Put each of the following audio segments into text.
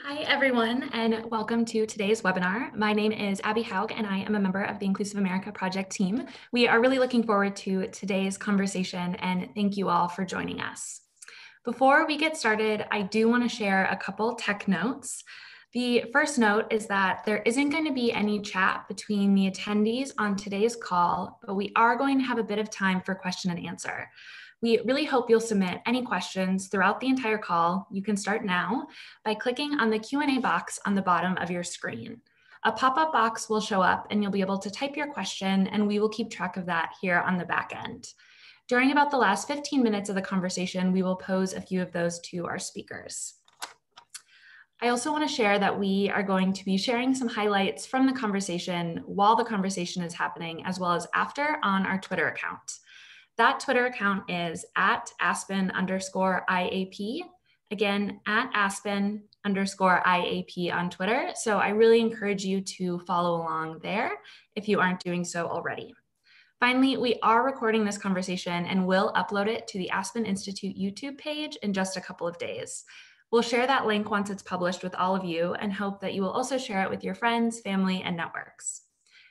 Hi, everyone, and welcome to today's webinar. My name is Abby Haug, and I am a member of the Inclusive America Project team. We are really looking forward to today's conversation, and thank you all for joining us. Before we get started, I do want to share a couple tech notes. The first note is that there isn't going to be any chat between the attendees on today's call, but we are going to have a bit of time for question and answer. We really hope you'll submit any questions throughout the entire call. You can start now by clicking on the Q&A box on the bottom of your screen. A pop-up box will show up and you'll be able to type your question, and we will keep track of that here on the back end. During about the last 15 minutes of the conversation, we will pose a few of those to our speakers. I also want to share that we are going to be sharing some highlights from the conversation while the conversation is happening, as well as after, on our Twitter account. That Twitter account is @Aspen_IAP. Again, @Aspen_IAP on Twitter. So I really encourage you to follow along there if you aren't doing so already. Finally, we are recording this conversation and will upload it to the Aspen Institute YouTube page in just a couple of days. We'll share that link once it's published with all of you and hope that you will also share it with your friends, family, and networks.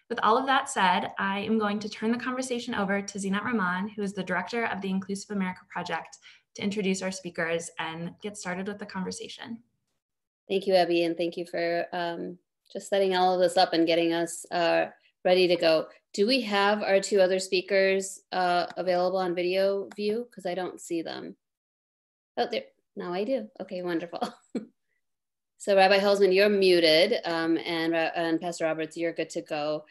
With all of that said, I am going to turn the conversation over to Zinat Rahman, who is the director of the Inclusive America Project, to introduce our speakers and get started with the conversation. Thank you, Abby, and thank you for just setting all of this up and getting us ready to go. Do we have our two other speakers available on video view? Because I don't see them. Oh, there. Now I do. Okay, wonderful. So Rabbi Helsman, you're muted, and Pastor Roberts, you're good to go.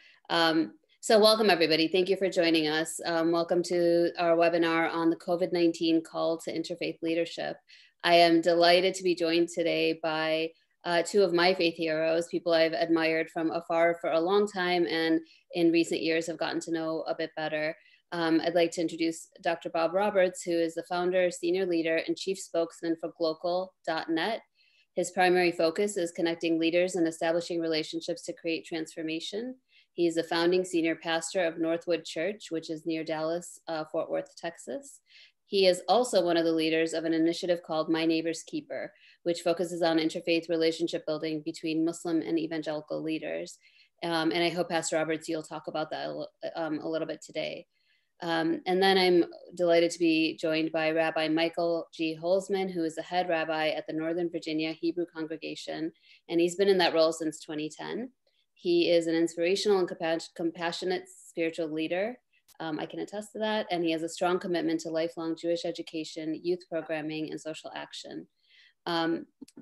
So welcome everybody. Thank you for joining us. Welcome to our webinar on the COVID-19 call to interfaith leadership. I am delighted to be joined today by two of my faith heroes, people I've admired from afar for a long time and in recent years have gotten to know a bit better. I'd like to introduce Dr. Bob Roberts, who is the founder, senior leader, and chief spokesman for Glocal.net. His primary focus is connecting leaders and establishing relationships to create transformation. He is the founding senior pastor of Northwood Church, which is near Dallas, Fort Worth, Texas. He is also one of the leaders of an initiative called My Neighbor's Keeper, which focuses on interfaith relationship building between Muslim and evangelical leaders. And I hope, Pastor Roberts, you'll talk about that a little bit today. And then I'm delighted to be joined by Rabbi Michael G. Holzman, who is the head rabbi at the Northern Virginia Hebrew Congregation, and he's been in that role since 2010. He is an inspirational and compassionate spiritual leader. I can attest to that, and he has a strong commitment to lifelong Jewish education, youth programming, and social action.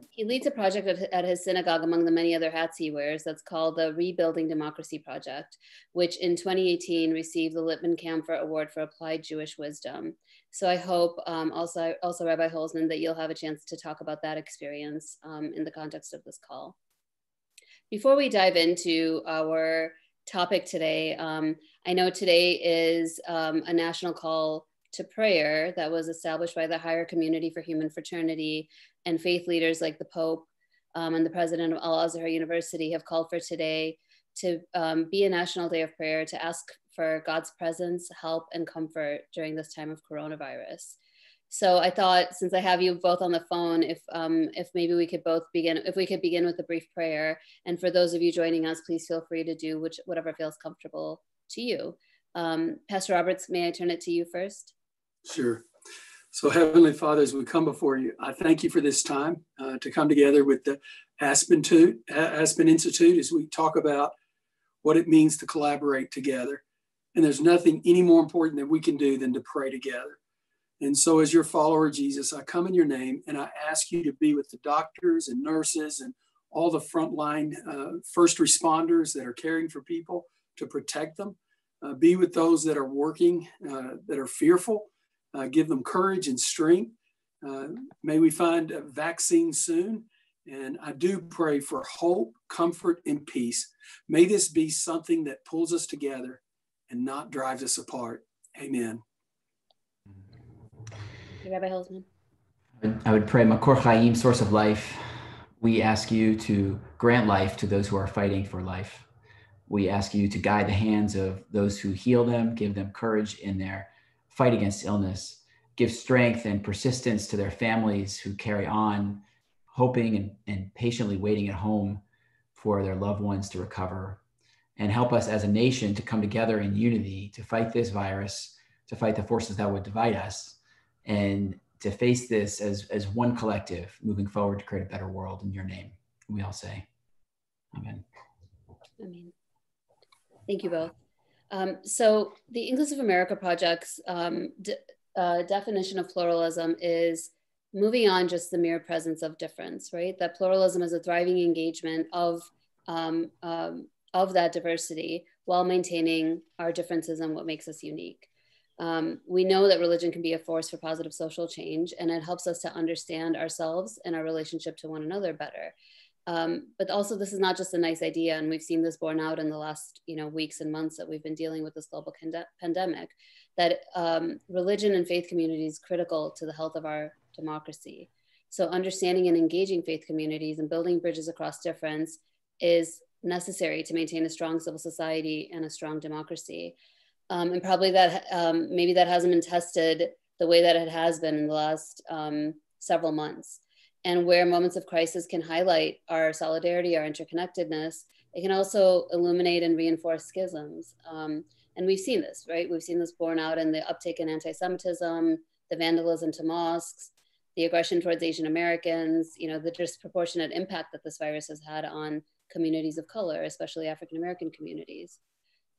He leads a project at his synagogue, among the many other hats he wears, that's called the Rebuilding Democracy Project, which in 2018 received the Lippman Camphor Award for Applied Jewish Wisdom. So I hope also Rabbi Holzman, that you'll have a chance to talk about that experience in the context of this call. Before we dive into our topic today, I know today is a national call to prayer that was established by the Higher Community for Human Fraternity, and faith leaders like the Pope and the president of Al-Azhar University have called for today to be a national day of prayer to ask for God's presence, help, and comfort during this time of coronavirus. So I thought, since I have you both on the phone, if maybe we could both begin, if we could begin with a brief prayer. And for those of you joining us, please feel free to do whatever feels comfortable to you. Pastor Roberts, may I turn it to you first? Sure. So Heavenly Father, as we come before you, I thank you for this time to come together with the Aspen Institute as we talk about what it means to collaborate together. And there's nothing any more important that we can do than to pray together. And so as your follower, Jesus, I come in your name and I ask you to be with the doctors and nurses and all the frontline first responders that are caring for people, to protect them. Be with those that are working, that are fearful. Give them courage and strength. May we find a vaccine soon. And I do pray for hope, comfort, and peace. May this be something that pulls us together and not drives us apart. Amen. Rabbi Holzman. I would pray, Makor Chaim, source of life. We ask you to grant life to those who are fighting for life. We ask you to guide the hands of those who heal them, give them courage in their fight against illness, give strength and persistence to their families who carry on hoping and patiently waiting at home for their loved ones to recover, and help us as a nation to come together in unity to fight this virus, to fight the forces that would divide us, and to face this as one collective moving forward to create a better world in your name. We all say, amen. Amen. Thank you both. So the Inclusive America Project's definition of pluralism is moving on just the mere presence of difference, right? That pluralism is a thriving engagement of that diversity while maintaining our differences and what makes us unique. We know that religion can be a force for positive social change, and it helps us to understand ourselves and our relationship to one another better. But also, this is not just a nice idea, and we've seen this borne out in the last weeks and months that we've been dealing with this global pandemic, that religion and faith community is critical to the health of our democracy. So understanding and engaging faith communities and building bridges across difference is necessary to maintain a strong civil society and a strong democracy. And probably that maybe that hasn't been tested the way that it has been in the last several months. And where moments of crisis can highlight our solidarity, our interconnectedness, it can also illuminate and reinforce schisms. And we've seen this, right? We've seen this borne out in the uptick in anti-Semitism, the vandalism to mosques, the aggression towards Asian Americans, the disproportionate impact that this virus has had on communities of color, especially African-American communities.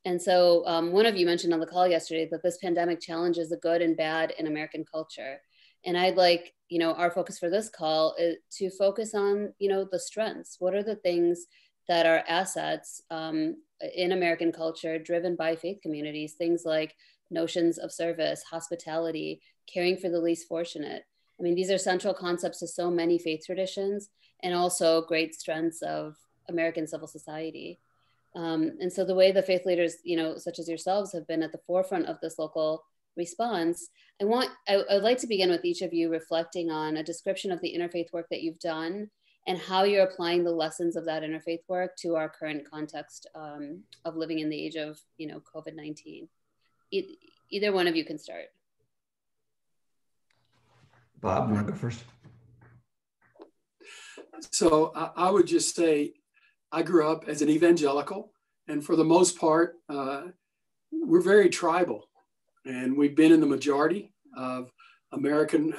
And so one of you mentioned on the call yesterday that this pandemic challenges the good and bad in American culture. And I'd like, our focus for this call is to focus on, the strengths. What are the things that are assets in American culture driven by faith communities? Things like notions of service, hospitality, caring for the least fortunate. I mean, these are central concepts to so many faith traditions and also great strengths of American civil society. And so the way the faith leaders, such as yourselves, have been at the forefront of this local response, I would like to begin with each of you reflecting on a description of the interfaith work that you've done and how you're applying the lessons of that interfaith work to our current context of living in the age of, COVID-19. Either one of you can start. Bob, you want to go first? So I would just say, I grew up as an evangelical, and for the most part, we're very tribal, and we've been in the majority of American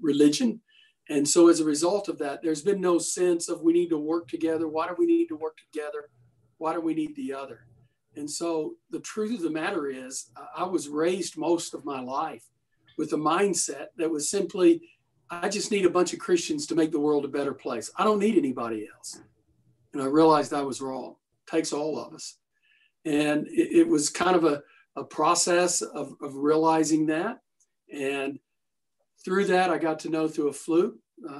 religion. And so as a result of that, there's been no sense of we need to work together. Why do we need to work together? Why do we need the other? And so the truth of the matter is, I was raised most of my life with a mindset that was simply, I just need a bunch of Christians to make the world a better place. I don't need anybody else. And I realized I was wrong. It takes all of us. And it was kind of a process of realizing that. And through that, I got to know through a fluke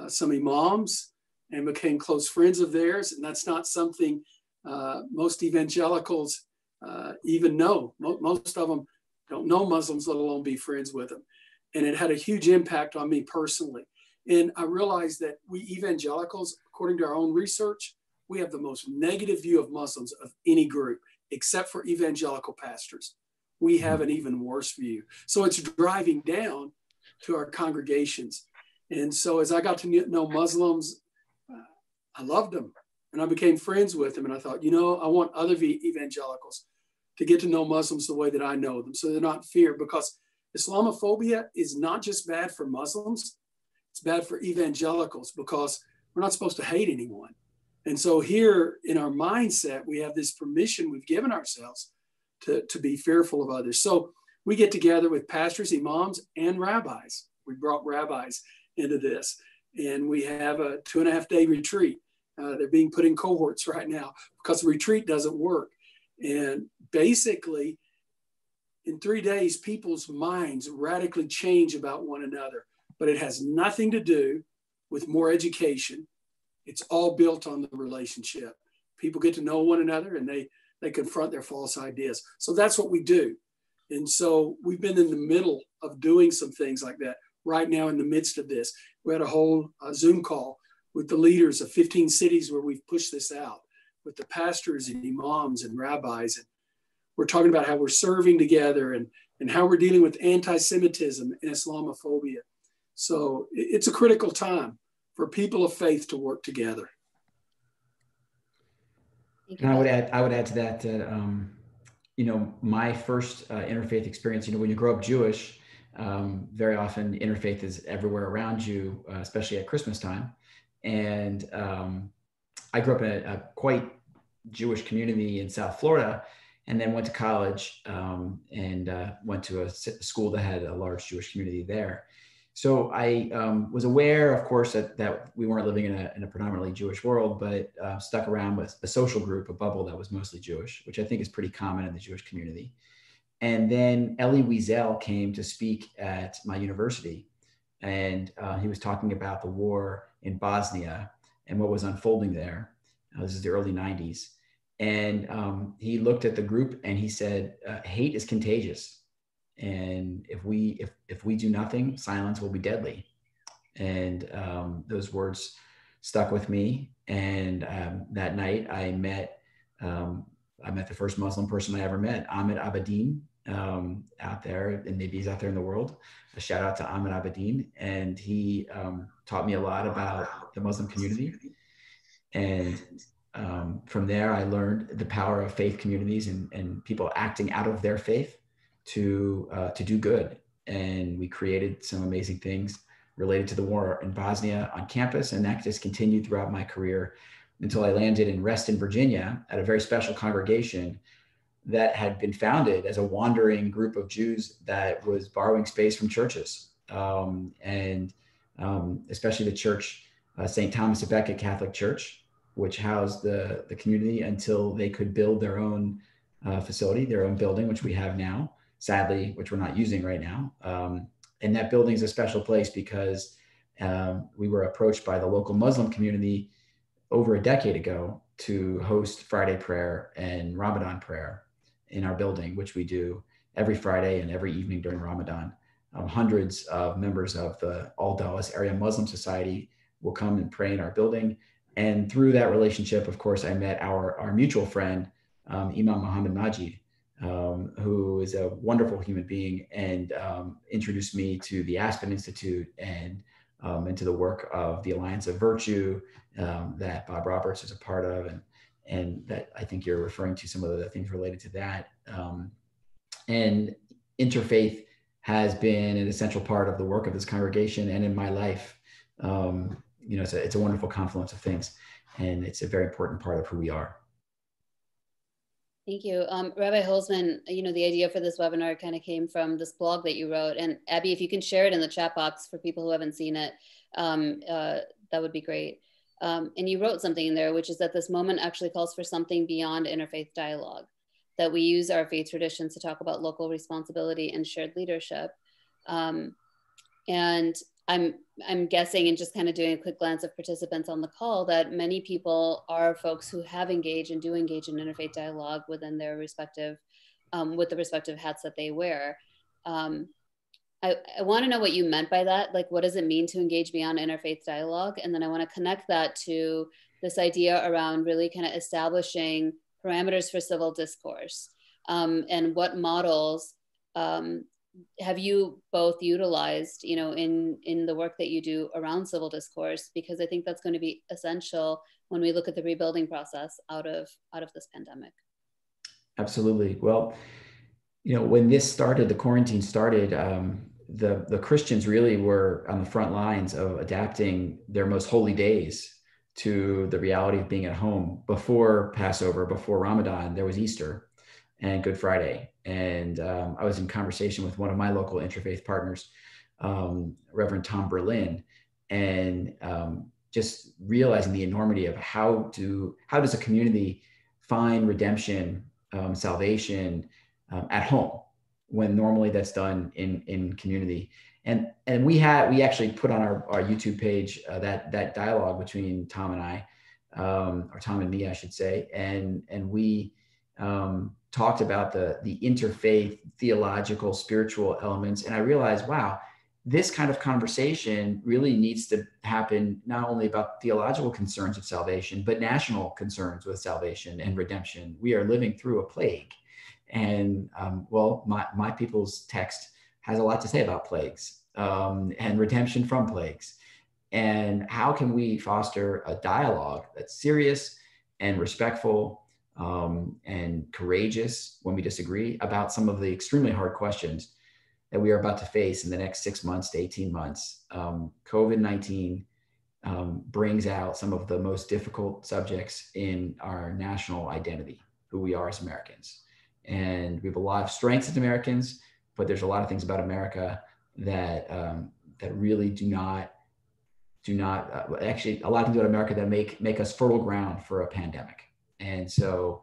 some imams and became close friends of theirs. And that's not something most evangelicals even know. Most of them don't know Muslims, let alone be friends with them. And it had a huge impact on me personally. And I realized that we evangelicals, according to our own research, we have the most negative view of Muslims of any group, except for evangelical pastors. We have an even worse view. So it's driving down to our congregations. And so as I got to know Muslims, I loved them and I became friends with them. And I thought, I want other evangelicals to get to know Muslims the way that I know them, so they're not fear, because Islamophobia is not just bad for Muslims, it's bad for evangelicals, because we're not supposed to hate anyone. And so here in our mindset, we have this permission we've given ourselves to be fearful of others. So we get together with pastors, imams, and rabbis. We brought rabbis into this, and we have a 2.5-day retreat. They're being put in cohorts right now because the retreat doesn't work. And basically, in 3 days, people's minds radically change about one another, but it has nothing to do with more education. It's all built on the relationship. People get to know one another and they confront their false ideas. So that's what we do. And so we've been in the middle of doing some things like that right now in the midst of this. We had a whole Zoom call with the leaders of 15 cities where we've pushed this out with the pastors and imams and rabbis. And we're talking about how we're serving together and how we're dealing with anti-Semitism and Islamophobia. So it's a critical time for people of faith to work together. And I would add to that, you know, my first interfaith experience, you know, when you grow up Jewish, very often interfaith is everywhere around you, especially at Christmas time. And I grew up in a quite Jewish community in South Florida, and then went to college and went to a school that had a large Jewish community there. So I was aware, of course, that we weren't living in a predominantly Jewish world, but stuck around with a social group, a bubble that was mostly Jewish, which I think is pretty common in the Jewish community. And then Elie Wiesel came to speak at my university, and he was talking about the war in Bosnia and what was unfolding there. This is the early 90s. And he looked at the group and he said, hate is contagious. And if we do nothing, silence will be deadly. And those words stuck with me. And that night I met the first Muslim person I ever met, Ahmed Abedin, out there, and maybe he's out there in the world. A shout out to Ahmed Abedin. And he taught me a lot about the Muslim community. And from there, I learned the power of faith communities and people acting out of their faith to do good. And we created some amazing things related to the war in Bosnia on campus. And that just continued throughout my career until I landed in Reston, Virginia, at a very special congregation that had been founded as a wandering group of Jews that was borrowing space from churches. Especially the church, St. Thomas of Becket Catholic Church, which housed the community until they could build their own facility, their own building, which we have now, sadly, which we're not using right now. And that building is a special place because we were approached by the local Muslim community over a decade ago to host Friday prayer and Ramadan prayer in our building, which we do every Friday and every evening during Ramadan. Hundreds of members of the All Dallas Area Muslim Society will come and pray in our building. And through that relationship, of course, I met our mutual friend, Imam Muhammad Majid, who is a wonderful human being, and introduced me to the Aspen Institute and into the work of the Alliance of Virtue that Bob Roberts is a part of, and that I think you're referring to some of the things related to that. And Interfaith has been an essential part of the work of this congregation and in my life. You know, it's a wonderful confluence of things, and it's a very important part of who we are. Thank you. Rabbi Holzman, you know, the idea for this webinar kind of came from this blog that you wrote. And Abby, if you can share it in the chat box for people who haven't seen it, that would be great. And you wrote something in there, which is that this moment actually calls for something beyond interfaith dialogue, that we use our faith traditions to talk about local responsibility and shared leadership. And I'm guessing, and just kind of doing a quick glance of participants on the call, that many people are folks who have engaged and do engage in interfaith dialogue within their respective, with the respective hats that they wear. I want to know what you meant by that. Like, what does it mean to engage beyond interfaith dialogue? And then I want to connect that to this idea around really kind of establishing parameters for civil discourse, and what models have you both utilized, you know, in the work that you do around civil discourse? Because I think that's going to be essential when we look at the rebuilding process out of this pandemic. Absolutely. Well, you know, when this started, the quarantine started, the Christians really were on the front lines of adapting their most holy days to the reality of being at home. Before Passover, before Ramadan, there was Easter and Good Friday. And I was in conversation with one of my local interfaith partners, Reverend Tom Berlin, and just realizing the enormity of how does a community find redemption, salvation at home, when normally that's done in community. And we actually put on our YouTube page that dialogue between Tom and I, or Tom and me, I should say, and we talked about the interfaith, theological, spiritual elements. And I realized, wow, this kind of conversation really needs to happen, not only about theological concerns of salvation, but national concerns with salvation and redemption. We are living through a plague. And well, my people's text has a lot to say about plagues and redemption from plagues. And how can we foster a dialogue that's serious and respectful and courageous when we disagree about some of the extremely hard questions that we are about to face in the next 6 months to 18 months. COVID-19 brings out some of the most difficult subjects in our national identity, who we are as Americans. And we have a lot of strengths as Americans, but there's a lot of things about America that that really do not actually, a lot of things about America that make us fertile ground for a pandemic. And so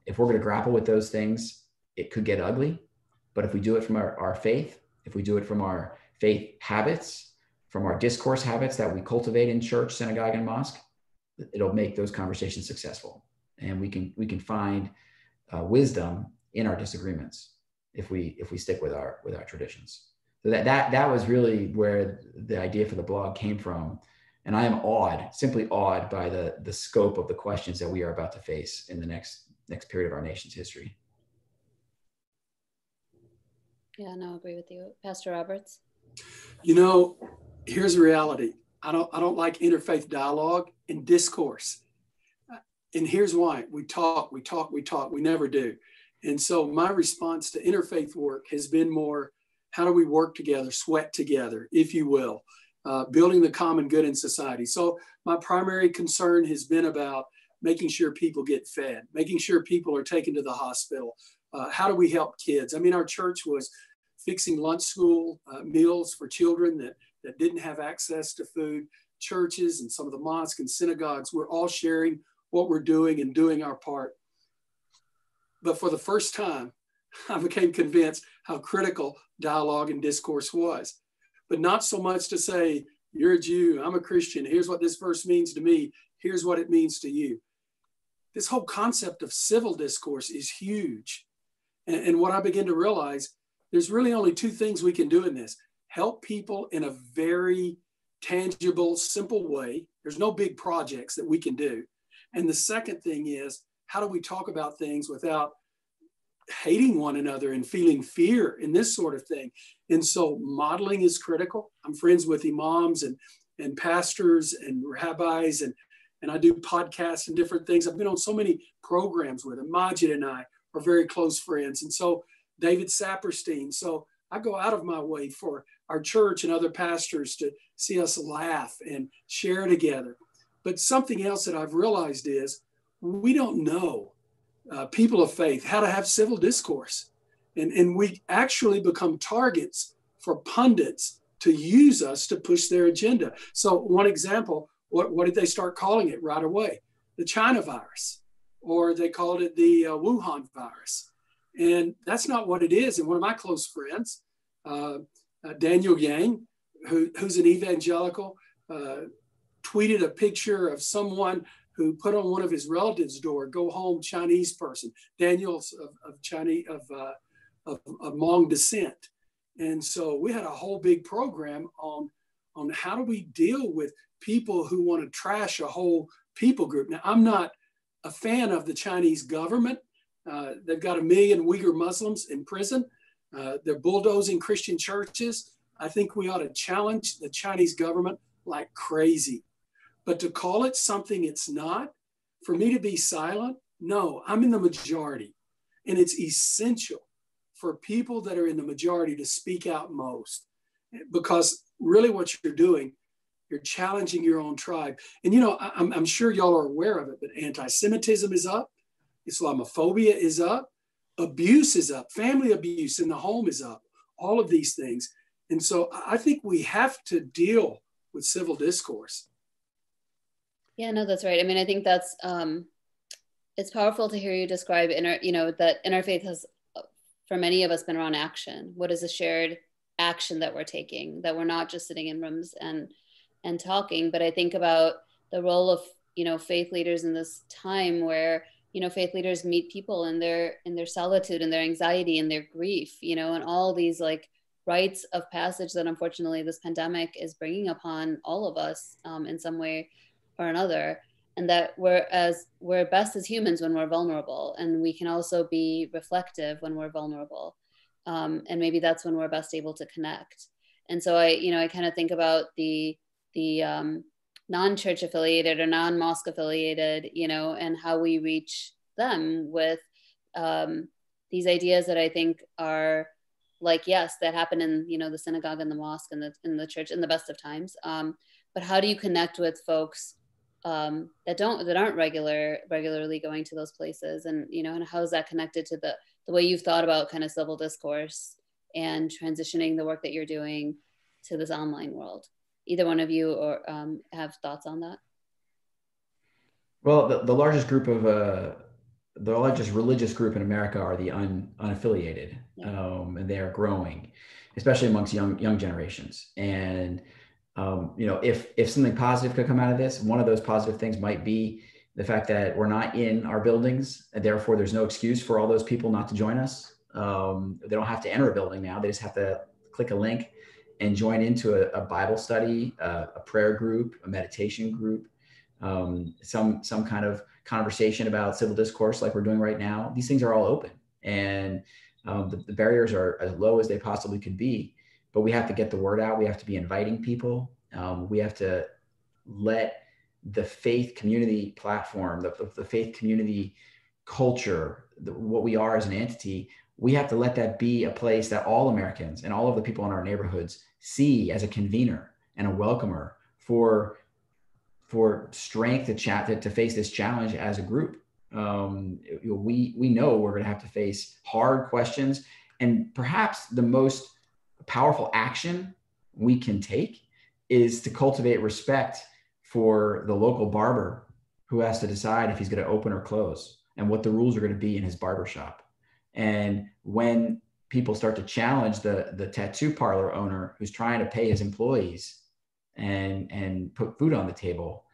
if we're going to grapple with those things, it could get ugly. But if we do it from our faith, if we do it from our faith habits, from our discourse habits that we cultivate in church, synagogue, and mosque, it'll make those conversations successful. And we can find wisdom in our disagreements if we stick with our traditions. So that was really where the idea for the blog came from. And I am simply awed by the scope of the questions that we are about to face in the next period of our nation's history. Yeah, no, I agree with you. Pastor Roberts? You know, here's the reality. I don't like interfaith dialogue and discourse. And here's why. We talk, we never do. And so my response to interfaith work has been more, how do we work together, sweat together, if you will, building the common good in society. So my primary concern has been about making sure people get fed, making sure people are taken to the hospital. How do we help kids? I mean, our church was fixing lunch school meals for children that didn't have access to food. Churches and some of the mosques and synagogues, we're all sharing what we're doing and doing our part. But for the first time, I became convinced how critical dialogue and discourse was. But not so much to say, you're a Jew, I'm a Christian, here's what this verse means to me, here's what it means to you. This whole concept of civil discourse is huge. And what I begin to realize, there's really only two things we can do in this. Help people in a very tangible, simple way. There's no big projects that we can do. And the second thing is, how do we talk about things without hating one another and feeling fear and this sort of thing? And so modeling is critical. I'm friends with imams and pastors and rabbis, and I do podcasts and different things. I've been on so many programs with them. Majid and I are very close friends. And so David Saperstein. So I go out of my way for our church and other pastors to see us laugh and share together. But something else that I've realized is we don't know, people of faith, how to have civil discourse. And we actually become targets for pundits to use us to push their agenda. So one example, what did they start calling it right away? The China virus, or they called it the Wuhan virus. And that's not what it is. And one of my close friends, Daniel Yang, who's an evangelical, tweeted a picture of someone who put on one of his relatives' door, "Go home, Chinese person." Daniel's of Hmong descent. And so we had a whole big program on how do we deal with people who want to trash a whole people group. Now, I'm not a fan of the Chinese government. They've got 1 million Uyghur Muslims in prison. They're bulldozing Christian churches. I think we ought to challenge the Chinese government like crazy. But to call it something it's not, for me to be silent, no, I'm in the majority. And it's essential for people that are in the majority to speak out most. Because really what you're doing, you're challenging your own tribe. And you know, I'm sure y'all are aware of it, but anti-Semitism is up, Islamophobia is up, abuse is up, family abuse in the home is up, all of these things. And so I think we have to deal with civil discourse. Yeah, no, that's right. I mean, I think that's, it's powerful to hear you describe that interfaith has, for many of us, been around action. What is a shared action that we're taking, that we're not just sitting in rooms and talking, but I think about the role of, faith leaders in this time where, faith leaders meet people in their solitude and their anxiety and their grief, and all these like rites of passage that unfortunately this pandemic is bringing upon all of us in some way or another. And that we're best as humans when we're vulnerable, and we can also be reflective when we're vulnerable. And maybe that's when we're best able to connect. And so I kind of think about the the non-church affiliated or non-mosque affiliated, you know, and how we reach them with these ideas that I think are like, yes, that happen in, you know, the synagogue and the mosque and in the church in the best of times. But how do you connect with folks that aren't regularly going to those places, and, you know, and how is that connected to the way you've thought about kind of civil discourse and transitioning the work that you're doing to this online world? Either one of you or have thoughts on that? Well, the largest group of the largest religious group in America are the unaffiliated, and they are growing, especially amongst young generations. And you know, if something positive could come out of this, one of those positive things might be the fact that we're not in our buildings, and therefore there's no excuse for all those people not to join us. They don't have to enter a building now; they just have to click a link and join into a Bible study, a prayer group, a meditation group, some kind of conversation about civil discourse like we're doing right now. These things are all open, and the barriers are as low as they possibly could be. But we have to get the word out. We have to be inviting people. We have to let the faith community platform, the faith community culture, what we are as an entity, we have to let that be a place that all Americans and all of the people in our neighborhoods see as a convener and a welcomer for strength to face this challenge as a group. We know we're going to have to face hard questions, and perhaps the most powerful action we can take is to cultivate respect for the local barber who has to decide if he's going to open or close and what the rules are going to be in his barber shop. And when people start to challenge the tattoo parlor owner who's trying to pay his employees and put food on the table,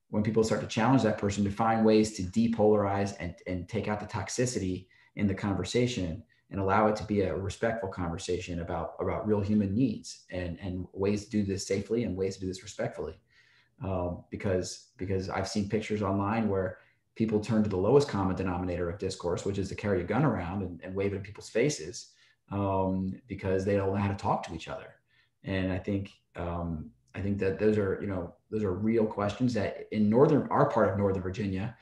when people start to challenge that person to find ways to depolarize and take out the toxicity in the conversation and allow it to be a respectful conversation about real human needs and ways to do this safely and ways to do this respectfully. Because I've seen pictures online where people turn to the lowest common denominator of discourse, which is to carry a gun around and wave it in people's faces, because they don't know how to talk to each other. And I think that those are real questions that in our part of Northern Virginia,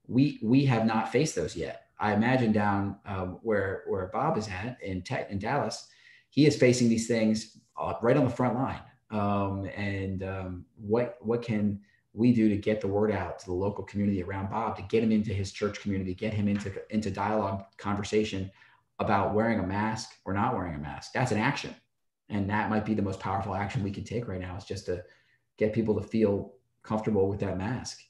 we have not faced those yet. I imagine down where Bob is at in Dallas, he is facing these things right on the front line. What can we do to get the word out to the local community around Bob, to get him into his church community, get him into dialogue, conversation about wearing a mask or not wearing a mask? That's an action. And that might be the most powerful action we can take right now, is just to get people to feel comfortable with that mask.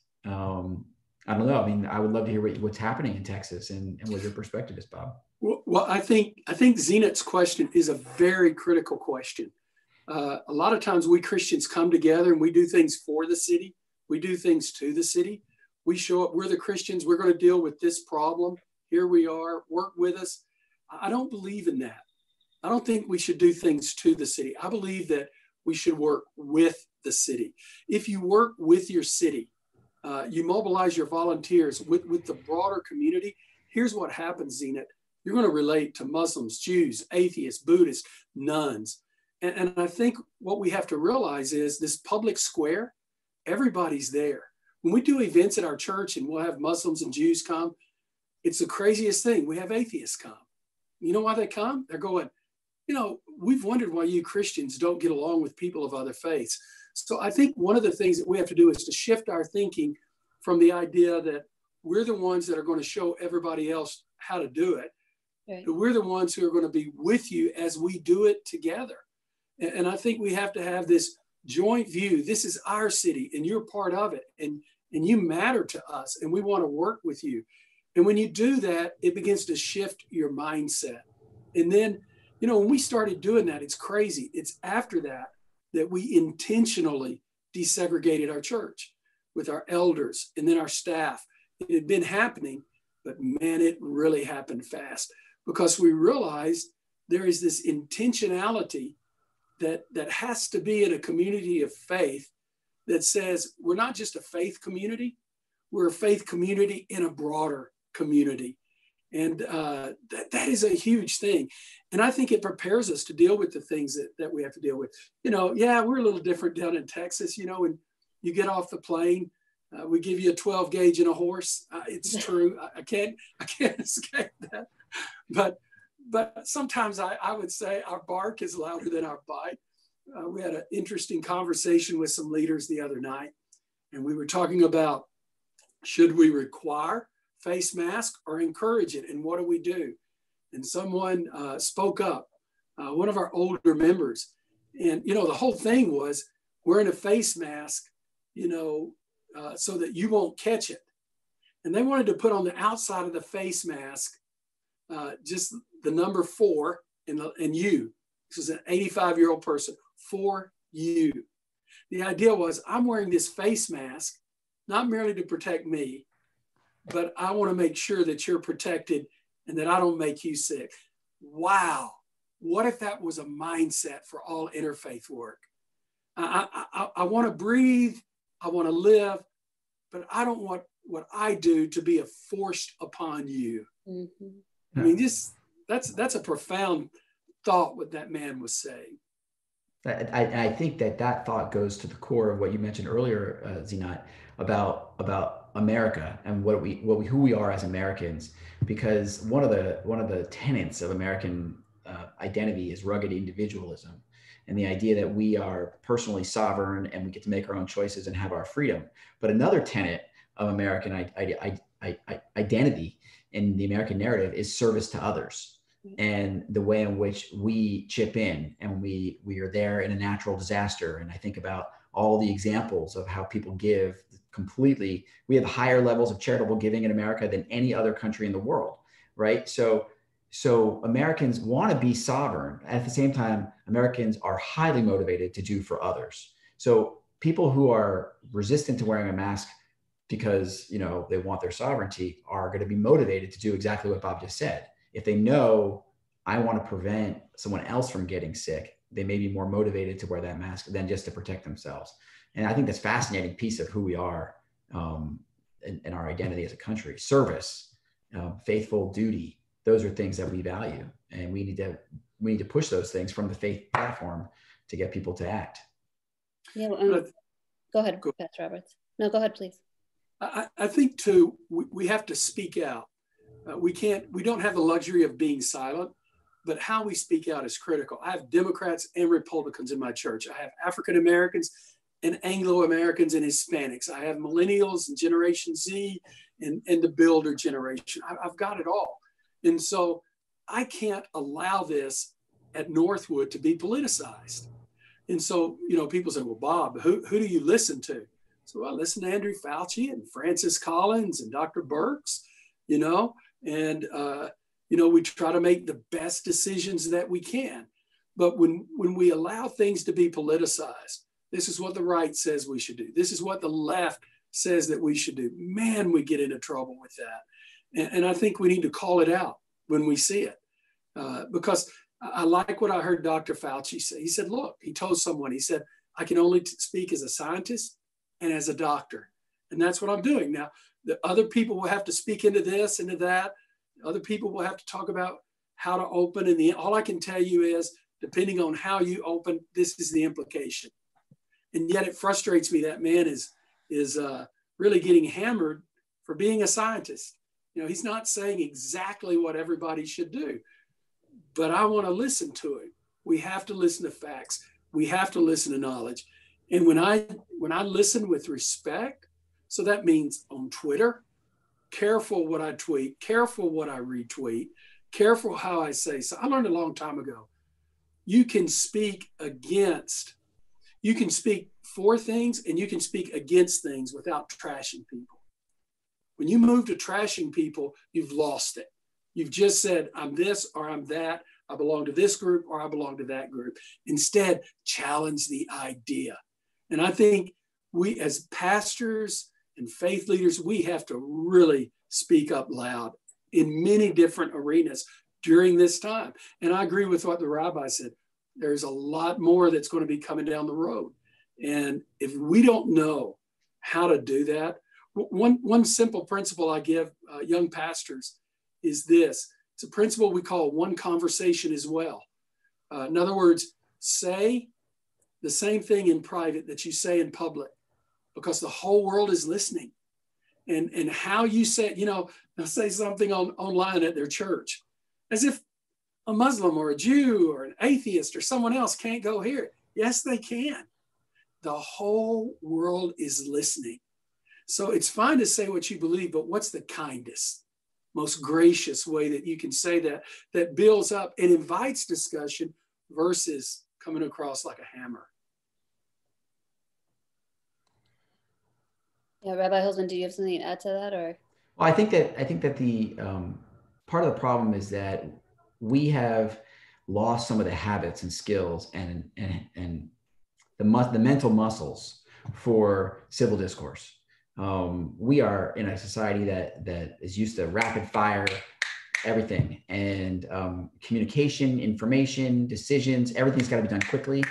I don't know. I mean, I would love to hear what's happening in Texas and what your perspective is, Bob. Well, I think Zenit's question is a very critical question. A lot of times we Christians come together and we do things for the city. We do things to the city. We show up, we're the Christians, we're going to deal with this problem. Here we are, work with us. I don't believe in that. I don't think we should do things to the city. I believe that we should work with the city. If you work with your city, you mobilize your volunteers with the broader community, here's what happens, Zenit. You're going to relate to Muslims, Jews, atheists, Buddhists, nuns. And I think what we have to realize is this public square, everybody's there. When we do events at our church and we'll have Muslims and Jews come, it's the craziest thing. We have atheists come. You know why they come? They're going, we've wondered why you Christians don't get along with people of other faiths. So I think one of the things that we have to do is to shift our thinking from the idea that we're the ones that are going to show everybody else how to do it, right, to we're the ones who are going to be with you as we do it together. And I think we have to have this joint view. This is our city and you're part of it, and you matter to us and we want to work with you. And when you do that, it begins to shift your mindset. And then, when we started doing that, it's crazy. It's after that we intentionally desegregated our church with our elders and then our staff. It had been happening, but man, it really happened fast, because we realized there is this intentionality that has to be in a community of faith that says we're not just a faith community, we're a faith community in a broader community. And that is a huge thing. And I think it prepares us to deal with the things that we have to deal with. You know, yeah, we're a little different down in Texas. You know, when you get off the plane, we give you a 12 gauge and a horse. It's true. I can't escape that. But sometimes I would say our bark is louder than our bite. We had an interesting conversation with some leaders the other night, and we were talking about, should we require face mask or encourage it, and what do we do? And someone spoke up, one of our older members, and you know, the whole thing was wearing a face mask, you know, so that you won't catch it. And they wanted to put on the outside of the face mask just the number 4 and you. This is an 85-year-old person, for you. The idea was, I'm wearing this face mask not merely to protect me, but I want to make sure that you're protected and that I don't make you sick. Wow. What if that was a mindset for all interfaith work? I want to breathe, I want to live, but I don't want what I do to be forced upon you. Mm-hmm. I mean, that's a profound thought, what that man was saying. I think that thought goes to the core of what you mentioned earlier, Zinat, about America and who we are as Americans, because one of the tenets of American identity is rugged individualism, and the idea that we are personally sovereign and we get to make our own choices and have our freedom. But another tenet of American identity in the American narrative is service to others, and the way in which we chip in and we are there in a natural disaster. And I think about all the examples of how people give completely. We have higher levels of charitable giving in America than any other country in the world, right? So Americans want to be sovereign. At the same time, Americans are highly motivated to do for others. So people who are resistant to wearing a mask because, you know, they want their sovereignty are going to be motivated to do exactly what Bob just said. If they know, I want to prevent someone else from getting sick, they may be more motivated to wear that mask than just to protect themselves. And I think that's a fascinating piece of who we are in our identity as a country. Service, faithful duty, those are things that we value. And we need to push those things from the faith platform to get people to act. Yeah, go ahead, Pastor Roberts. No, go ahead, please. I think too, we have to speak out. We don't have the luxury of being silent, but how we speak out is critical. I have Democrats and Republicans in my church. I have African Americans and Anglo Americans and Hispanics. I have millennials and Generation Z and the builder generation. I've got it all. And so I can't allow this at Northwood to be politicized. And so, you know, people say, well, Bob, who do you listen to? So I listen to Andrew Fauci and Francis Collins and Dr. Birx, you know, and, you know, we try to make the best decisions that we can. But when we allow things to be politicized, this is what the right says we should do. This is what the left says that we should do. Man, we get into trouble with that. And I think we need to call it out when we see it. Because I like what I heard Dr. Fauci say. He said, look, he told someone, he said, I can only speak as a scientist and as a doctor. And that's what I'm doing. Now, the other people will have to speak into this, into that. Other people will have to talk about how to open. And all I can tell you is, depending on how you open, this is the implication. And yet it frustrates me that man is really getting hammered for being a scientist. You know, he's not saying exactly what everybody should do, but I want to listen to him. We have to listen to facts. We have to listen to knowledge. And when I listen with respect, so that means on Twitter, careful what I tweet, careful what I retweet, careful how I say. So I learned a long time ago, you can speak for things and you can speak against things without trashing people. When you move to trashing people, you've lost it. You've just said, I'm this or I'm that. I belong to this group or I belong to that group. Instead, challenge the idea. And I think we as pastors and faith leaders, we have to really speak up loud in many different arenas during this time. And I agree with what the rabbi said. There's a lot more that's going to be coming down the road. And if we don't know how to do that, one simple principle I give young pastors is this. It's a principle we call one conversation as well. In other words, say the same thing in private that you say in public, because the whole world is listening. And how you say, they'll say something online at their church, as if a Muslim or a Jew or an atheist or someone else can't go hear it. Yes, they can. The whole world is listening. So it's fine to say what you believe, but what's the kindest, most gracious way that you can say that builds up and invites discussion versus coming across like a hammer? Yeah, Rabbi Holzman, do you have something to add to that, or? Well, I think that the part of the problem is that we have lost some of the habits and skills and the mental muscles for civil discourse. We are in a society that is used to rapid fire everything, and communication, information, decisions, everything's got to be done quickly.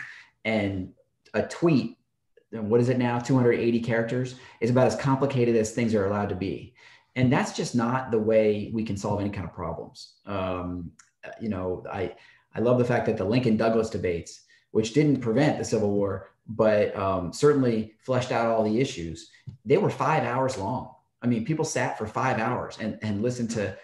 And a tweet, what is it now, 280 characters, is about as complicated as things are allowed to be. And that's just not the way we can solve any kind of problems. I love the fact that the Lincoln-Douglas debates, which didn't prevent the Civil War, but certainly fleshed out all the issues, they were 5 hours long. I mean, people sat for 5 hours and listened to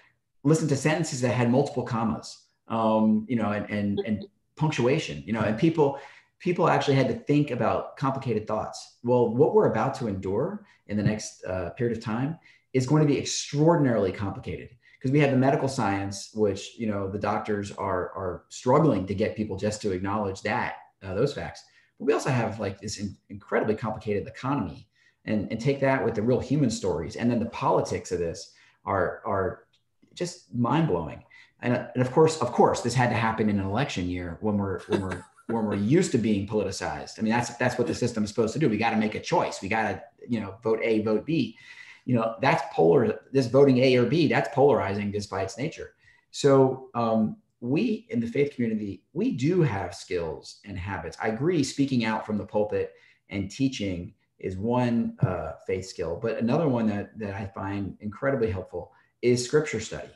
sentences that had multiple commas, and punctuation, and people actually had to think about complicated thoughts. Well, what we're about to endure in the next period of time is going to be extraordinarily complicated, because we have the medical science, which, the doctors are struggling to get people just to acknowledge those facts. But we also have like this incredibly complicated economy, and take that with the real human stories. And then the politics of this are just mind blowing. And of course, this had to happen in an election year when we're used to being politicized. I mean, that's what the system is supposed to do. We got to make a choice. We got to, vote A, vote B. That's this voting A or B, that's polarizing just by its nature. So we in the faith community, we do have skills and habits. I agree, speaking out from the pulpit and teaching is one faith skill, but another one that I find incredibly helpful is scripture study.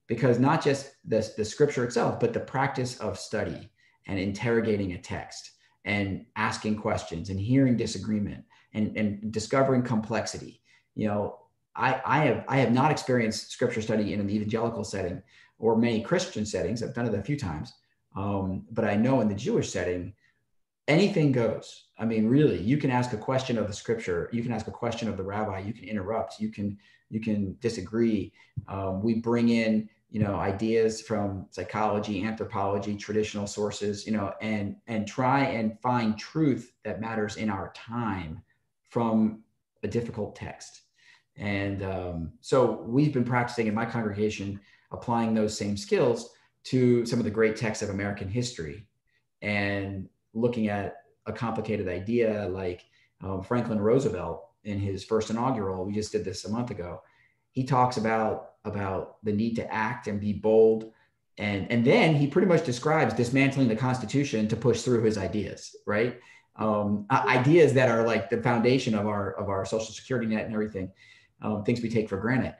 Because not just the scripture itself, but the practice of study and interrogating a text and asking questions and hearing disagreement and discovering complexity. I have not experienced scripture study in an evangelical setting or many Christian settings. I've done it a few times, but I know in the Jewish setting, anything goes. I mean, really, you can ask a question of the scripture, you can ask a question of the rabbi, you can interrupt, you can disagree. We bring in, ideas from psychology, anthropology, traditional sources, and try and find truth that matters in our time from a difficult text. And so we've been practicing in my congregation, applying those same skills to some of the great texts of American history, and looking at a complicated idea like Franklin Roosevelt in his first inaugural. We just did this a month ago. He talks about the need to act and be bold. And then he pretty much describes dismantling the Constitution to push through his ideas, right? Ideas that are like the foundation of our Social Security net and everything, things we take for granted.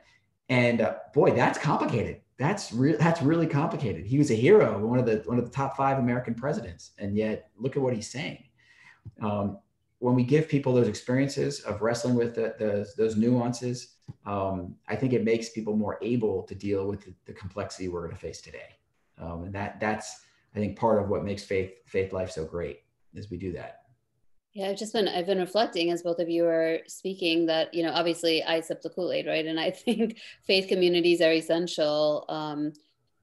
And boy, that's complicated. That's really complicated. He was a hero, one of the top 5 American presidents, and yet look at what he's saying. When we give people those experiences of wrestling with those nuances, I think it makes people more able to deal with the complexity we're going to face today. And that's, I think, part of what makes faith life so great, is we do that. Yeah, I've been reflecting as both of you are speaking that, obviously I sip the Kool-Aid, right? And I think faith communities are essential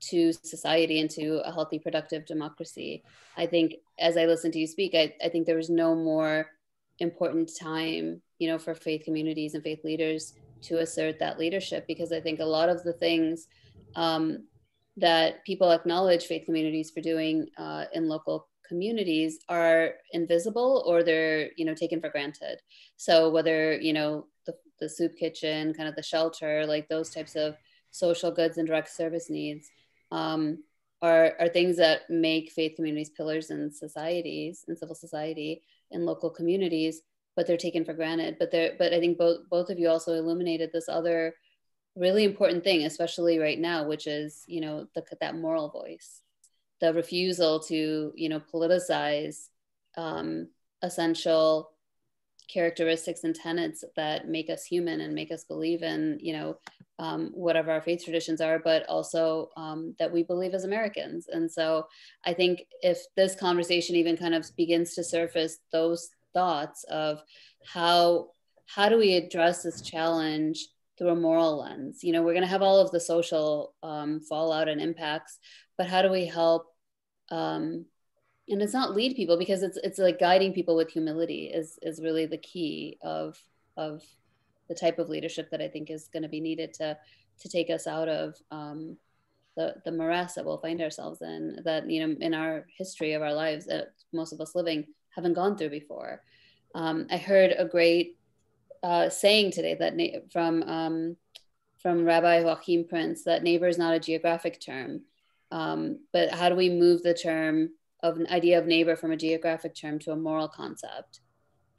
to society and to a healthy, productive democracy. I think as I listen to you speak, I think there was no more important time, for faith communities and faith leaders to assert that leadership, because I think a lot of the things that people acknowledge faith communities for doing in local communities are invisible, or they're, taken for granted. So whether, the soup kitchen, kind of the shelter, like those types of social goods and direct service needs are things that make faith communities pillars in societies, in civil society, in local communities, but they're taken for granted. But I think both of you also illuminated this other really important thing, especially right now, which is, that moral voice, the refusal to, politicize essential characteristics and tenets that make us human and make us believe in, whatever our faith traditions are, but also that we believe as Americans. And so I think if this conversation even kind of begins to surface those thoughts of how do we address this challenge through a moral lens, we're going to have all of the social fallout and impacts, but how do we help? And it's not lead people, because it's like guiding people with humility is really the key of the type of leadership that I think is going to be needed to take us out of the morass that we'll find ourselves in, that, in our history of our lives, that most of us living haven't gone through before. I heard a great saying today that from Rabbi Joachim Prince, that neighbor is not a geographic term, but how do we move the term of an idea of neighbor from a geographic term to a moral concept,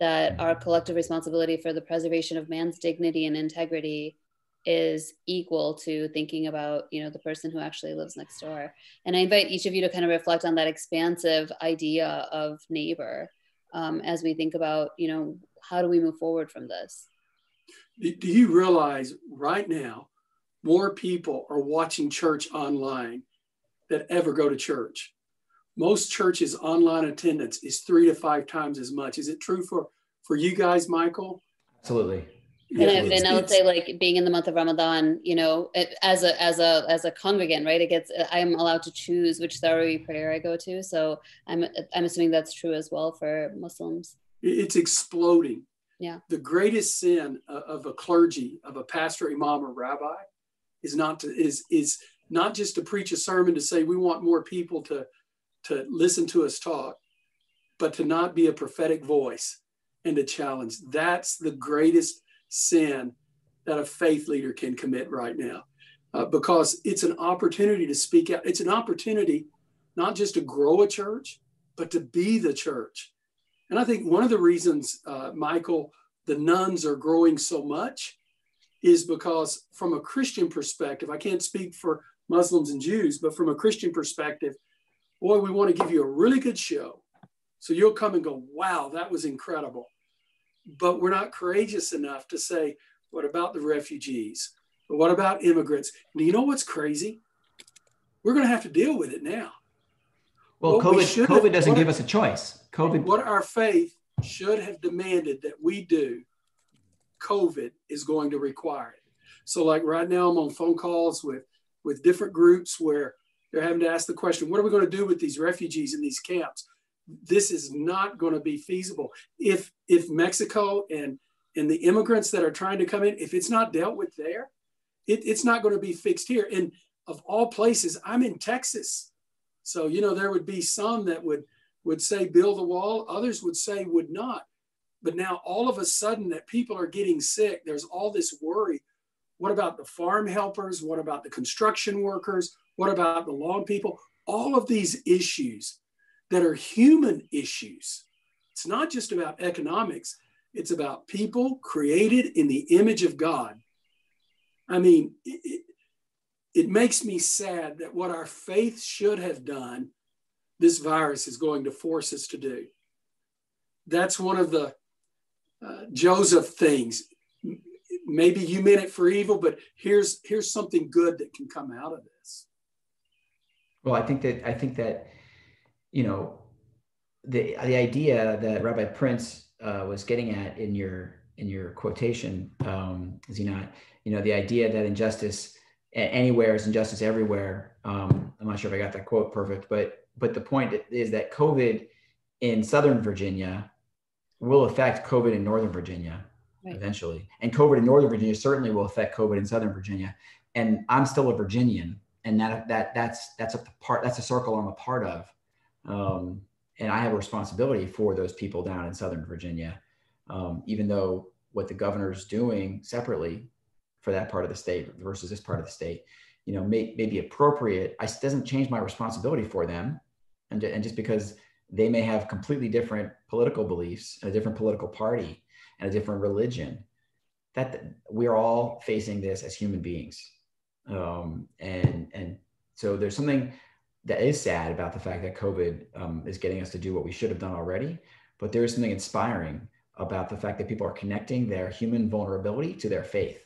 that our collective responsibility for the preservation of man's dignity and integrity is equal to thinking about, the person who actually lives next door. And I invite each of you to kind of reflect on that expansive idea of neighbor as we think about, how do we move forward from this? Do you realize right now, more people are watching church online than ever go to church? Most churches' online attendance is 3 to 5 times as much. Is it true for you guys, Michael? Absolutely. Yeah, and I would say, like, being in the month of Ramadan, as a congregant, right? I'm allowed to choose which Taraweeh prayer I go to. So I'm assuming that's true as well for Muslims. It's exploding. Yeah. The greatest sin of a clergy, of a pastor, imam, or rabbi, is not just to preach a sermon to say we want more people to listen to us talk, but to not be a prophetic voice and to challenge. That's the greatest sin that a faith leader can commit right now, because it's an opportunity to speak out. It's an opportunity not just to grow a church, but to be the church. And I think one of the reasons, Michael, the nuns are growing so much is because, from a Christian perspective, I can't speak for Muslims and Jews, but from a Christian perspective, boy, we want to give you a really good show. So you'll come and go, wow, that was incredible. But we're not courageous enough to say, what about the refugees? But what about immigrants? And you know what's crazy? We're going to have to deal with it now. Well, COVID doesn't give us a choice. What our faith should have demanded that we do, COVID is going to require it. So like right now, I'm on phone calls with different groups where they're having to ask the question, what are we going to do with these refugees in these camps? This is not going to be feasible. If Mexico and the immigrants that are trying to come in, if it's not dealt with there, it's not going to be fixed here. And of all places, I'm in Texas. So, there would be some that would say build a wall. Others would say would not. But now all of a sudden that people are getting sick, there's all this worry. What about the farm helpers? What about the construction workers? What about the lawn people? All of these issues that are human issues. It's not just about economics. It's about people created in the image of God. I mean, it makes me sad that what our faith should have done, this virus is going to force us to do. That's one of the Joseph things. Maybe you meant it for evil, but here's something good that can come out of this. Well, I think that the idea that Rabbi Prince was getting at in your quotation, is he not? The idea that injustice anywhere is injustice everywhere. I'm not sure if I got that quote perfect, but the point is that COVID in Southern Virginia will affect COVID in Northern Virginia eventually, and COVID in Northern Virginia certainly will affect COVID in Southern Virginia. And I'm still a Virginian, and that's a circle I'm a part of, and I have a responsibility for those people down in Southern Virginia, even though what the governor's doing separately for that part of the state versus this part of the state, may be appropriate. It doesn't change my responsibility for them, and just because they may have completely different political beliefs, and a different political party, and a different religion, that we're all facing this as human beings. And so there's something that is sad about the fact that COVID is getting us to do what we should have done already, but there is something inspiring about the fact that people are connecting their human vulnerability to their faith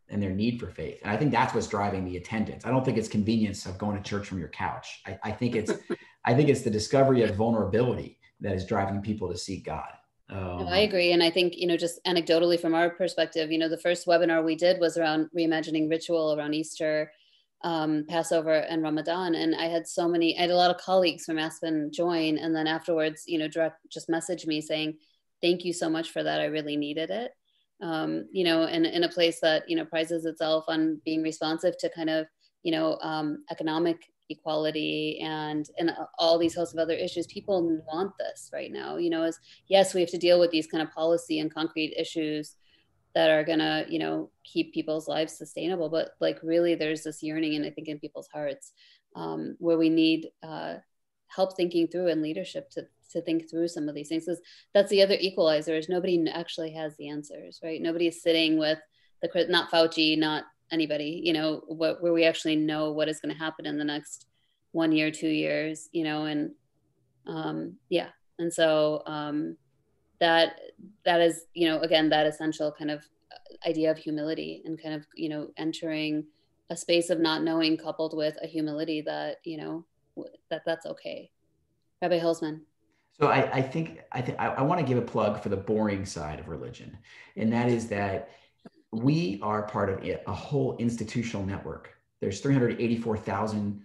and their need for faith. And I think that's what's driving the attendance. I don't think it's convenience of going to church from your couch. I think it's the discovery of vulnerability that is driving people to seek God. No, I agree. And I think, just anecdotally from our perspective, the first webinar we did was around reimagining ritual around Easter, Passover and Ramadan. And I had a lot of colleagues from Aspen join. And then afterwards, just messaged me saying, thank you so much for that. I really needed it. And in a place that, prizes itself on being responsive to kind of, economic equality and all these hosts of other issues. People want this right now, as yes, we have to deal with these kind of policy and concrete issues that are gonna, keep people's lives sustainable. But like really there's this yearning, and I think in people's hearts, where we need help thinking through and leadership to think through some of these things. That's the other equalizer, is nobody actually has the answers, right? Nobody is sitting with not Fauci, not anybody, where we actually know what is going to happen in the next 1 year, 2 years, and and so that is, again, that essential kind of idea of humility and kind of, entering a space of not knowing, coupled with a humility that, that's okay. Rabbi Holzman. So I think I want to give a plug for the boring side of religion, and that is that we are part of a whole institutional network. There's 384,000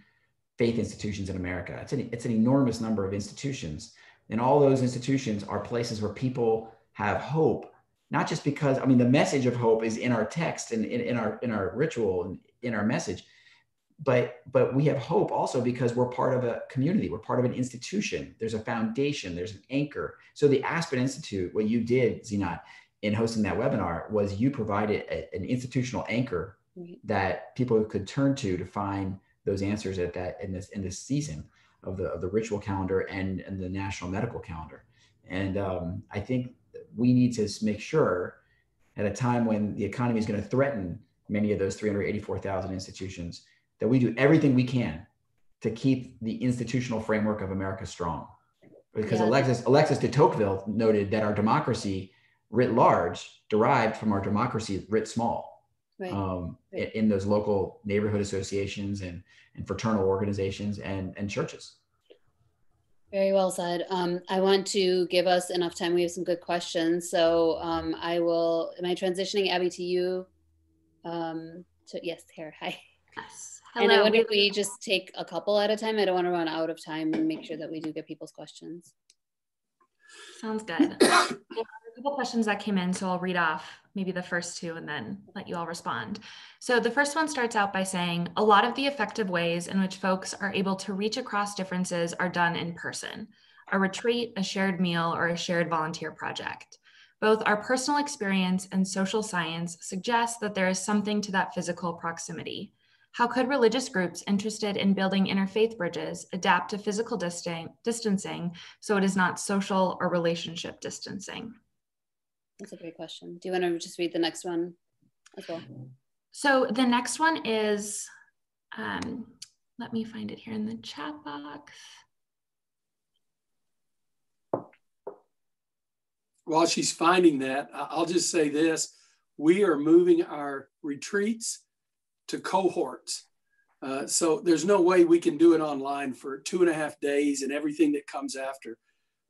faith institutions in America. It's an enormous number of institutions. And all those institutions are places where people have hope, not just because, the message of hope is in our text and in our ritual and in our message, but we have hope also because we're part of a community. We're part of an institution. There's a foundation, there's an anchor. So the Aspen Institute, what you did, Zinat, in hosting that webinar, was you provided an institutional anchor that people could turn to find those answers in this season of the ritual calendar and the national medical calendar. And I think we need to make sure, at a time when the economy is going to threaten many of those 384,000 institutions, that we do everything we can to keep the institutional framework of America strong. Because Alexis de Tocqueville noted that our democracy writ large derived from our democracy writ small, in those local neighborhood associations and fraternal organizations and churches. Very well said. I want to give us enough time. We have some good questions. So am I transitioning, Abby, to you? Yes, here, hi. Yes. Hello. And I wonder if we just take a couple at a time. I don't want to run out of time, and make sure that we do get people's questions. Sounds good. There are a couple questions that came in, so I'll read off maybe the first two and then let you all respond. So the first one starts out by saying, a lot of the effective ways in which folks are able to reach across differences are done in person: a retreat, a shared meal, or a shared volunteer project. Both our personal experience and social science suggest that there is something to that physical proximity. How could religious groups interested in building interfaith bridges adapt to physical distancing so it is not social or relationship distancing? That's a great question. Do you want to just read the next one as well? So the next one is, let me find it here in the chat box. While she's finding that, I'll just say this: we are moving our retreats to cohorts. So there's no way we can do it online for 2.5 days and everything that comes after.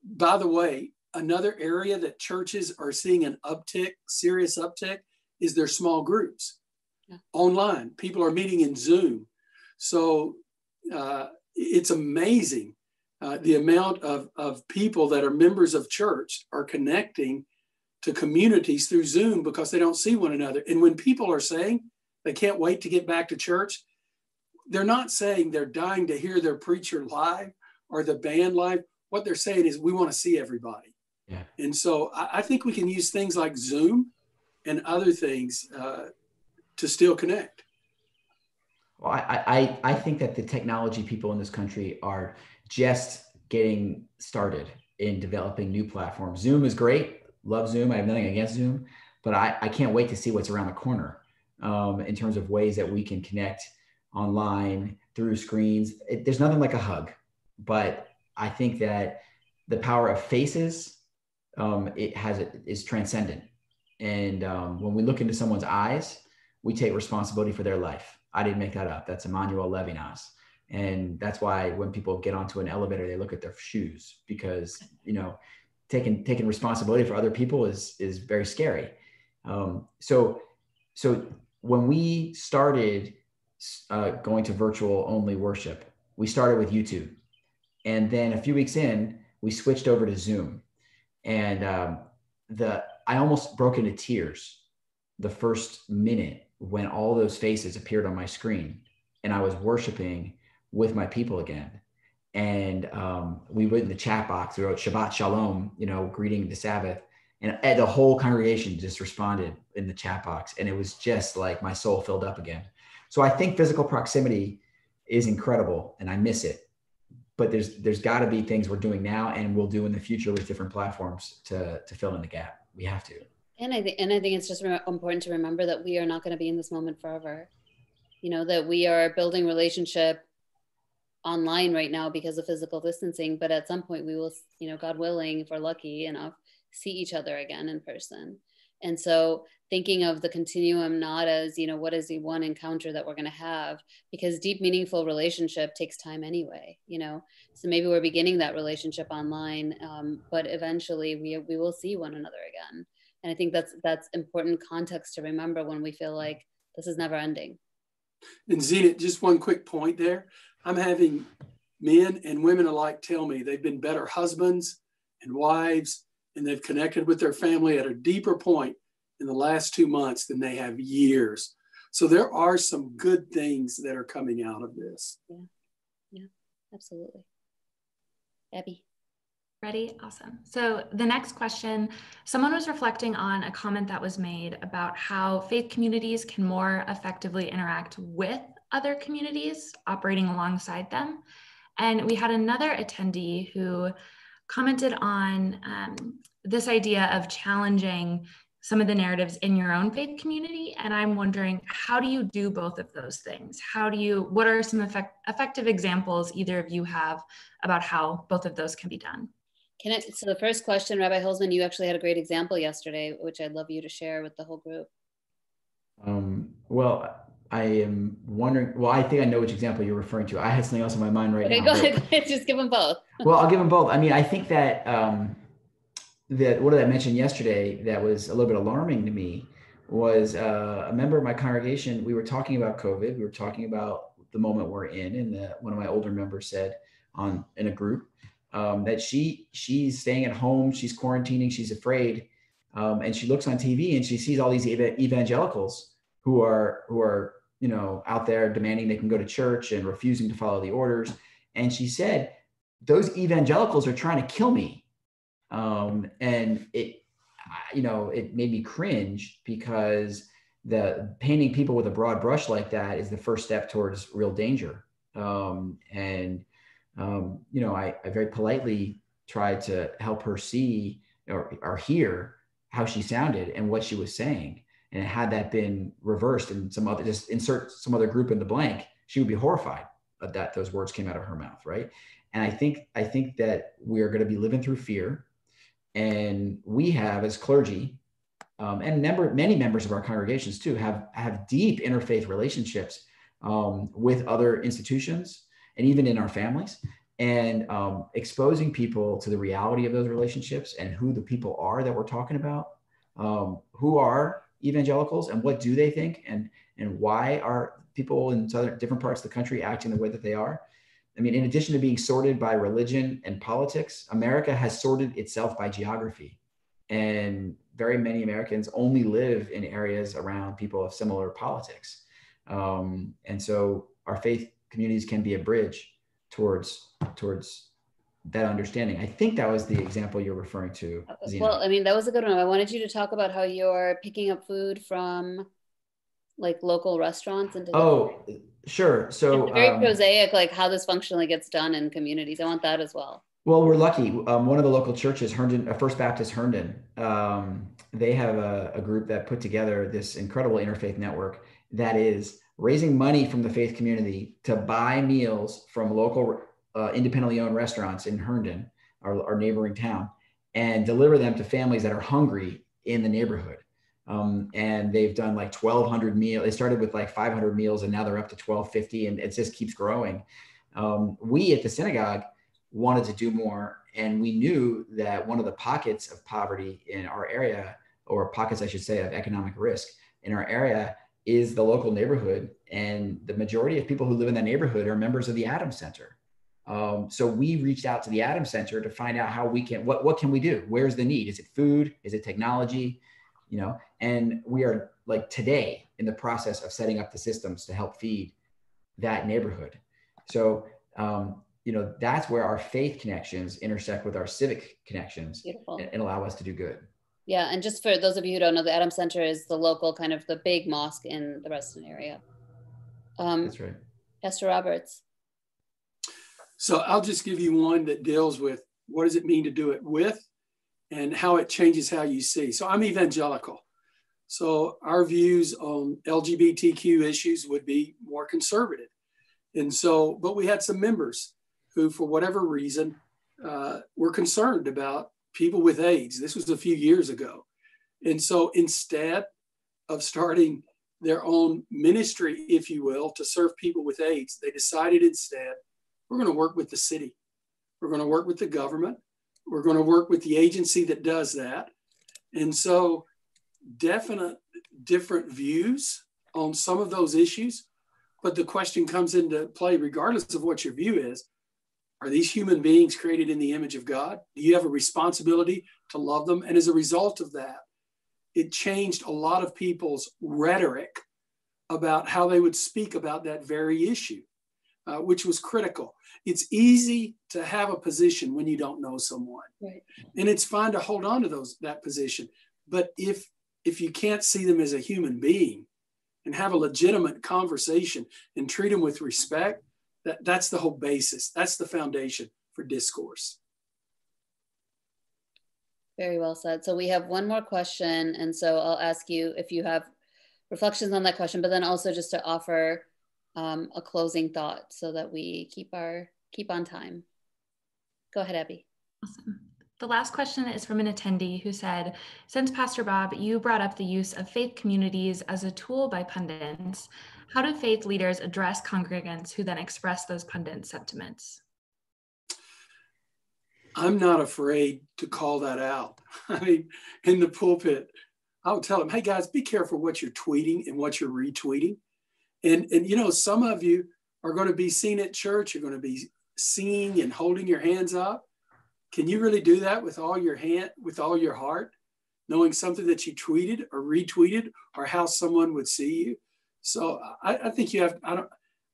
By the way, another area that churches are seeing an uptick, serious uptick, is their small groups. Online. People are meeting in Zoom. So it's amazing the amount of people that are members of church are connecting to communities through Zoom because they don't see one another. And when people are saying they can't wait to get back to church, they're not saying they're dying to hear their preacher live or the band live. What they're saying is, we want to see everybody. Yeah. And so I think we can use things like Zoom and other things to still connect. Well, I think that the technology people in this country are just getting started in developing new platforms. Zoom is great. Love Zoom. I have nothing against Zoom. but I can't wait to see what's around the corner in terms of ways that we can connect online through screens. There's nothing like a hug, but I think that the power of faces is transcendent. And when we look into someone's eyes, we take responsibility for their life. I didn't make that up. That's Emmanuel Levinas. And that's why when people get onto an elevator, they look at their shoes, because, taking responsibility for other people is very scary. So when we started going to virtual only worship, we started with YouTube. And then a few weeks in, we switched over to Zoom. And I almost broke into tears the first minute when all those faces appeared on my screen and I was worshiping with my people again. And we went in the chat box, we wrote Shabbat Shalom, greeting the Sabbath. And the whole congregation just responded in the chat box. And it was just like my soul filled up again. So I think physical proximity is incredible and I miss it. But there's got to be things we're doing now and we'll do in the future with different platforms to fill in the gap. We have to. And I think it's just important to remember that we are not going to be in this moment forever. That we are building relationship online right now because of physical distancing, but at some point we will, God willing, if we're lucky enough, see each other again in person. And so thinking of the continuum not as, what is the one encounter that we're going to have, because deep, meaningful relationship takes time anyway, so maybe we're beginning that relationship online, but eventually we will see one another again. And I think that's important context to remember when we feel like this is never ending. And Zena, just one quick point there. I'm having men and women alike tell me they've been better husbands and wives, and they've connected with their family at a deeper point in the last 2 months than they have years. So there are some good things that are coming out of this. Yeah, absolutely. Abby. Ready? Awesome. So the next question, someone was reflecting on a comment that was made about how faith communities can more effectively interact with other communities operating alongside them. And we had another attendee who commented on this idea of challenging some of the narratives in your own faith community. And I'm wondering, how do you do both of those things? What are some effective examples either of you have about how both of those can be done? So the first question, Rabbi Holzman, you actually had a great example yesterday, which I'd love you to share with the whole group. Well, I am wondering, I think I know which example you're referring to. I had something else in my mind right now. Go ahead, just give them both. Well, I'll give them both. I mean, I think that, what did I mention yesterday that was a little bit alarming to me was a member of my congregation. We were talking about COVID. We were talking about the moment we're in. And one of my older members said in a group, that she's staying at home, she's quarantining, she's afraid, and she looks on TV and she sees all these evangelicals who are out there demanding they can go to church and refusing to follow the orders. And she said, those evangelicals are trying to kill me, and it made me cringe, because the painting people with a broad brush like that is the first step towards real danger. I very politely tried to help her see or hear how she sounded and what she was saying. And had that been reversed and just insert some other group in the blank, she would be horrified that those words came out of her mouth, right? And I think that we are going to be living through fear. And we have, as clergy, and many members of our congregations too, have deep interfaith relationships with other institutions and even in our families, and exposing people to the reality of those relationships and who the people are that we're talking about, who are evangelicals and what do they think, and why are people in different parts of the country acting the way that they are. I mean, in addition to being sorted by religion and politics, America has sorted itself by geography. And very many Americans only live in areas around people of similar politics. And so our faith communities can be a bridge towards that understanding. I think that was the example you're referring to, Zena. Well, I mean, that was a good one. I wanted you to talk about how you're picking up food from like local restaurants and sure. So it's very prosaic, like how this functionally gets done in communities. I want that as well. Well, we're lucky. One of the local churches, Herndon, First Baptist Herndon, they have a group that put together this incredible interfaith network that is raising money from the faith community to buy meals from local independently owned restaurants in Herndon, our neighboring town, and deliver them to families that are hungry in the neighborhood. And they've done like 1,200 meals. They started with like 500 meals, and now they're up to 1,250, and it just keeps growing. We at the synagogue wanted to do more, and we knew that one of the pockets of poverty in our area, or pockets, I should say, of economic risk in our area, is the local neighborhood, and the majority of people who live in that neighborhood are members of the Adams Center. So we reached out to the Adams Center to find out how we can, what can we do? Where's the need? Is it food? Is it technology? You know, and we are like today in the process of setting up the systems to help feed that neighborhood. So, you know, that's where our faith connections intersect with our civic connections and allow us to do good. Yeah, and just for those of you who don't know, the Adams Center is the local kind of the big mosque in the Reston area. That's right. Pastor Roberts. So I'll just give you one that deals with what does it mean to do it with and how it changes how you see. So I'm evangelical. So our views on LGBTQ issues would be more conservative. And so, but we had some members who, for whatever reason, were concerned about people with AIDS. This was a few years ago. And so instead of starting their own ministry, if you will, to serve people with AIDS, they decided instead, we're going to work with the city. We're going to work with the government. We're going to work with the agency that does that. And so definite different views on some of those issues. But the question comes into play, regardless of what your view is, are these human beings created in the image of God? Do you have a responsibility to love them? And as a result of that, it changed a lot of people's rhetoric about how they would speak about that very issue, which was critical. It's easy to have a position when you don't know someone. Right. And it's fine to hold on to that position. But if you can't see them as a human being and have a legitimate conversation and treat them with respect, that's the whole basis. That's the foundation for discourse. Very well said. So we have one more question. And so I'll ask you if you have reflections on that question, but then also just to offer a closing thought so that we keep on time. Go ahead, Abby. Awesome. The last question is from an attendee who said, since Pastor Bob, you brought up the use of faith communities as a tool by pundits, how do faith leaders address congregants who then express those pundit sentiments? I'm not afraid to call that out. I mean, in the pulpit, I'll tell them, hey guys, be careful what you're tweeting and what you're retweeting. And you know, some of you are going to be seen at church, you're going to be singing and holding your hands up. Can you really do that with all your heart, knowing something that you tweeted or retweeted or how someone would see you? So I think you have, I'm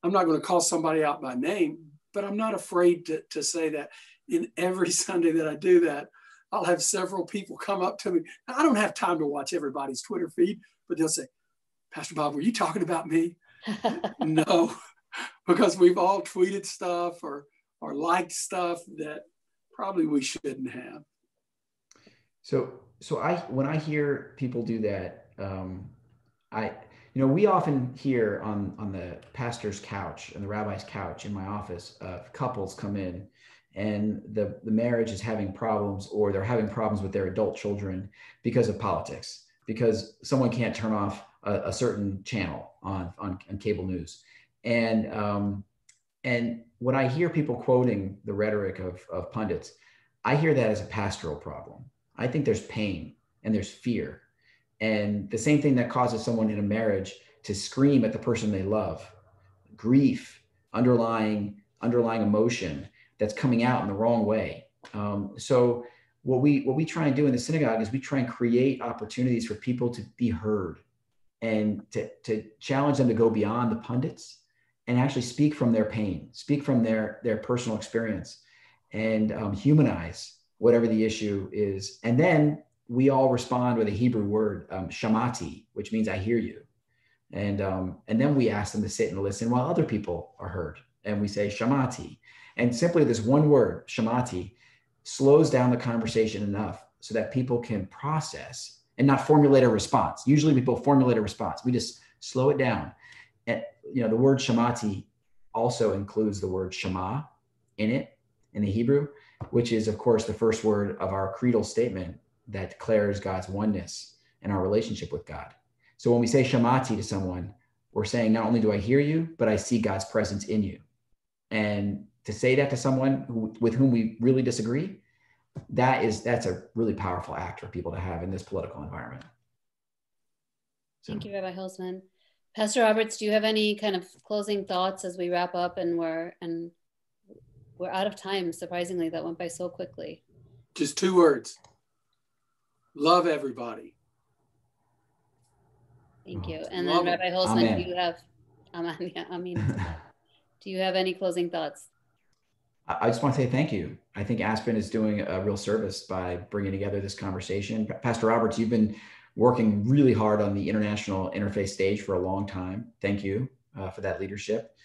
not going to call somebody out by name, but I'm not afraid to say that. In every Sunday that I do that, I'll have several people come up to me. I don't have time to watch everybody's Twitter feed, but they'll say, Pastor Bob, were you talking about me? No, because we've all tweeted stuff or liked stuff that probably we shouldn't have. So when I hear people do that, we often hear on the pastor's couch and the rabbi's couch in my office of couples come in and the marriage is having problems, or they're having problems with their adult children because of politics, because someone can't turn off a certain channel on cable news. And when I hear people quoting the rhetoric of pundits, I hear that as a pastoral problem. I think there's pain and there's fear. And the same thing that causes someone in a marriage to scream at the person they love, grief, underlying emotion that's coming out in the wrong way. So what we try and do in the synagogue is we try and create opportunities for people to be heard and to challenge them to go beyond the pundits and actually speak from their pain, speak from their personal experience, and humanize whatever the issue is. And then we all respond with a Hebrew word, shamati, which means I hear you. And then we ask them to sit and listen while other people are heard. And we say shamati. And simply this one word, shamati, slows down the conversation enough so that people can process and not formulate a response. Usually people formulate a response. We just slow it down. And the word shamati also includes the word shema in it, in the Hebrew, which is, of course, the first word of our creedal statement that declares God's oneness and our relationship with God. So when we say shamati to someone, we're saying, not only do I hear you, but I see God's presence in you. And to say that to someone with whom we really disagree, that's a really powerful act for people to have in this political environment. So. Thank you, Rabbi Holzman. Pastor Roberts, do you have any kind of closing thoughts as we wrap up? And we're out of time, surprisingly. That went by so quickly. Just 2 words. Love everybody. Thank you. And then Rabbi Holzman, Amen. do you have, do you have any closing thoughts? I just want to say thank you. I think Aspen is doing a real service by bringing together this conversation. Pastor Roberts, you've been working really hard on the international interfaith stage for a long time. Thank you for that leadership.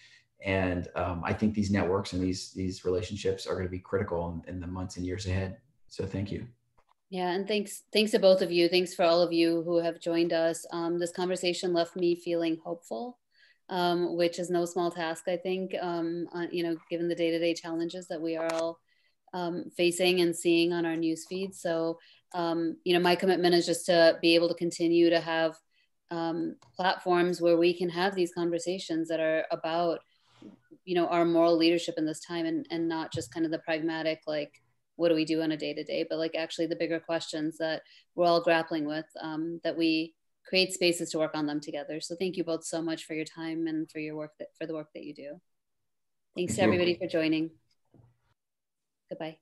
And I think these networks and these relationships are going to be critical in the months and years ahead. So thank you. Yeah, and thanks to both of you. Thanks for all of you who have joined us. This conversation left me feeling hopeful, which is no small task, I think, given the day-to-day challenges that we are all facing and seeing on our news feed. So, my commitment is just to be able to continue to have platforms where we can have these conversations that are about, our moral leadership in this time, and not just kind of the pragmatic, like, what do we do on a day-to-day, but like actually the bigger questions that we're all grappling with, that we create spaces to work on them together. So thank you both so much for your time and for your work, for the work that you do. Thanks to everybody for joining. Goodbye.